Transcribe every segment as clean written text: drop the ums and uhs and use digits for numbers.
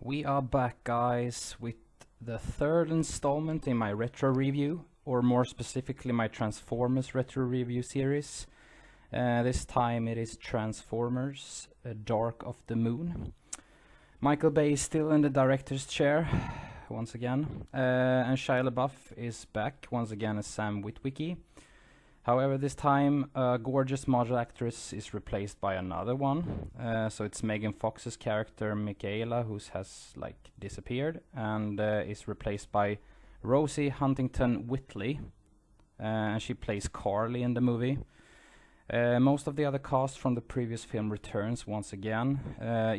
We are back, guys, with the third installment in my retro review, or more specifically my Transformers retro review series. This time it is Transformers Dark of the Moon. Michael Bay is still in the director's chair, once again, and Shia LaBeouf is back, once again, as Sam Witwicky. However, this time a gorgeous model actress is replaced by another one. So it's Megan Fox's character Michaela, who has disappeared, and is replaced by Rosie Huntington-Whiteley, and she plays Carly in the movie. Most of the other cast from the previous film returns once again,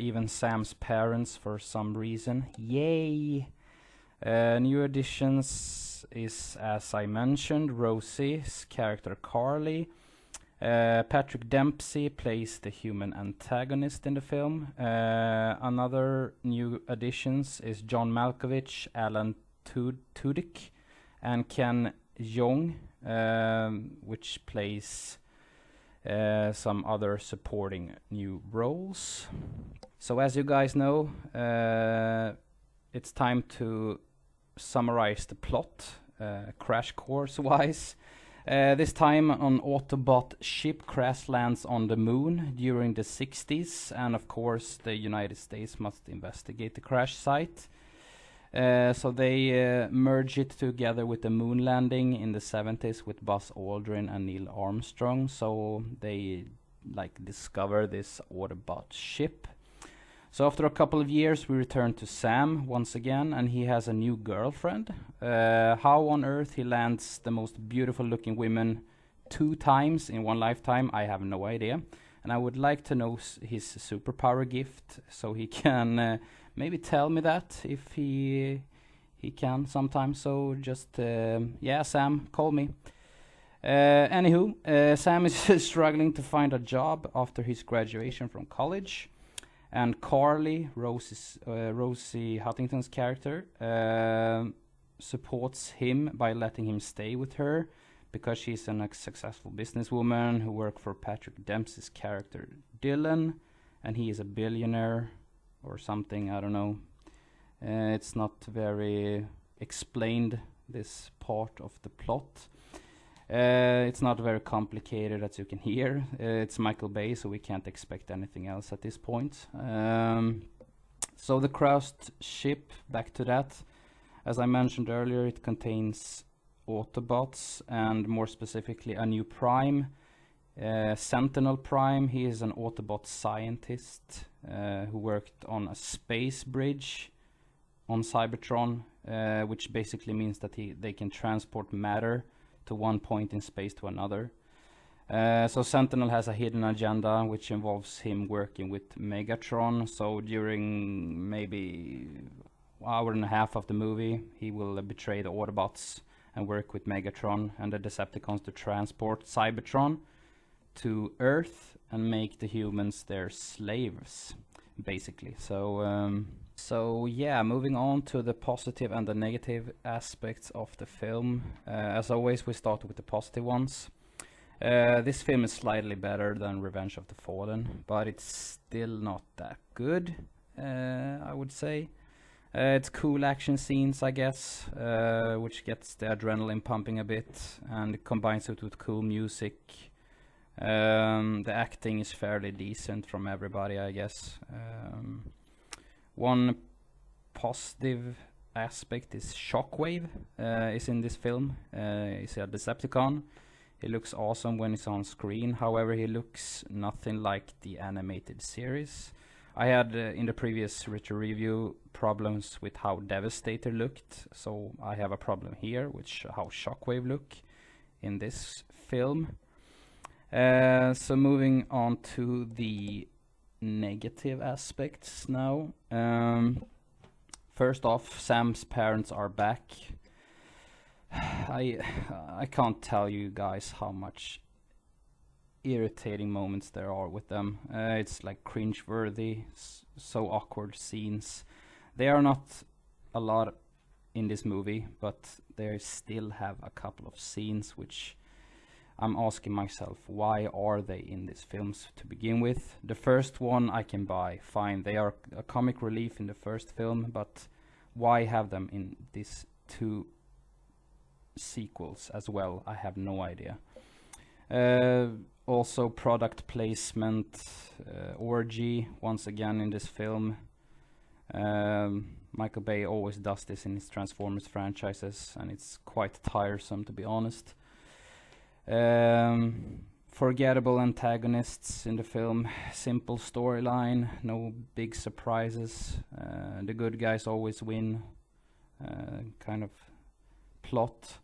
even Sam's parents for some reason. Yay! New additions is, as I mentioned, Rosie's character Carly. Patrick Dempsey plays the human antagonist in the film. Another new additions is John Malkovich, Alan Tudyk, and Ken Jeong, which plays some other supporting new roles. So as you guys know, it's time to summarize the plot, crash course wise. This time an Autobot ship crash lands on the moon during the 60s, and of course the United States must investigate the crash site. So they merge it together with the moon landing in the 70s with Buzz Aldrin and Neil Armstrong. So they discover this Autobot ship. So after a couple of years, we return to Sam once again, and he has a new girlfriend. How on earth he lands the most beautiful looking women 2 times in one lifetime, I have no idea. And I would like to know his superpower gift, so he can maybe tell me that if he can sometime. So just, yeah, Sam, call me. Anywho, Sam is struggling to find a job after his graduation from college. And Carly, Rosie Huntington's character, supports him by letting him stay with her because she's a successful businesswoman who works for Patrick Dempsey's character Dylan, and he is a billionaire or something, I don't know. It's not very explained, this part of the plot. It's not very complicated, as you can hear. It's Michael Bay, so we can't expect anything else at this point. So the crashed ship, back to that. As I mentioned earlier, it contains Autobots, and more specifically a new Prime, Sentinel Prime. He is an Autobot scientist who worked on a space bridge on Cybertron, which basically means that they can transport matter to one point in space to another. So Sentinel has a hidden agenda which involves him working with Megatron. So during maybe an hour and a half of the movie, he will betray the Autobots and work with Megatron and the Decepticons to transport Cybertron to Earth and make the humans their slaves, basically. So yeah, moving on to the positive and the negative aspects of the film. As always, we start with the positive ones. This film is slightly better than Revenge of the Fallen, but it's still not that good, I would say. It's cool action scenes, I guess, which gets the adrenaline pumping a bit, and combines it with cool music. The acting is fairly decent from everybody, I guess. One positive aspect is Shockwave is in this film. He's a Decepticon. He looks awesome when he's on screen. However, he looks nothing like the animated series. I had in the previous retro review problems with how Devastator looked, so I have a problem here with how Shockwave look in this film. So moving on to the negative aspects now. First off, Sam's parents are back. I can't tell you guys how much irritating moments there are with them. It's like cringe-worthy, so awkward scenes. They are not a lot in this movie, but they still have a couple of scenes which I'm asking myself, why are they in these films to begin with? The first one I can buy, fine, they are a comic relief in the first film, but why have them in these two sequels as well? I have no idea. Also product placement, orgy once again in this film. Michael Bay always does this in his Transformers franchises, and it's quite tiresome, to be honest. Forgettable antagonists in the film, simple storyline, no big surprises, the good guys always win kind of plot.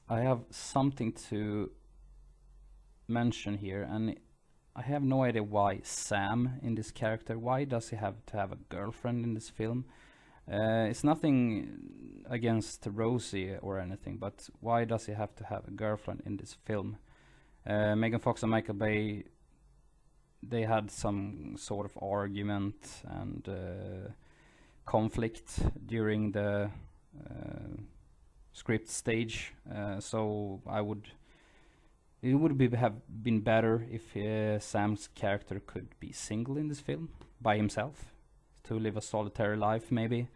I have something to mention here, and I have no idea why Sam in this character, why does he have to have a girlfriend in this film? It's nothing against Rosie or anything, but why does he have to have a girlfriend in this film? Megan Fox and Michael Bay, they had some sort of argument and conflict during the script stage, so it would have been better if Sam's character could be single in this film by himself, to live a solitary life, maybe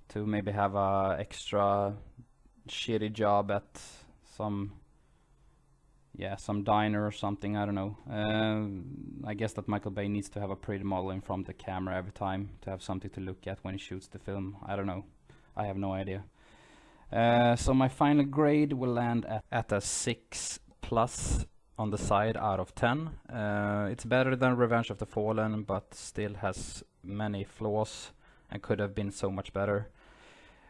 to have a extra shitty job at some diner or something, I don't know. I guess that Michael Bay needs to have a pretty model in front of the camera every time to have something to look at when he shoots the film. I don't know, I have no idea. So my final grade will land at a 6+ on the side out of 10. It's better than Revenge of the Fallen, but still has many flaws and could have been so much better.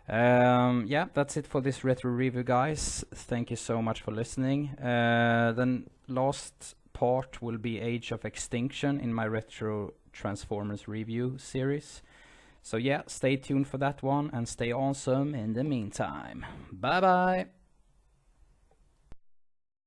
Yeah, that's it for this retro review, guys. Thank you so much for listening. Then last part will be Age of Extinction in my retro Transformers review series. So yeah, stay tuned for that one and stay awesome in the meantime. Bye bye!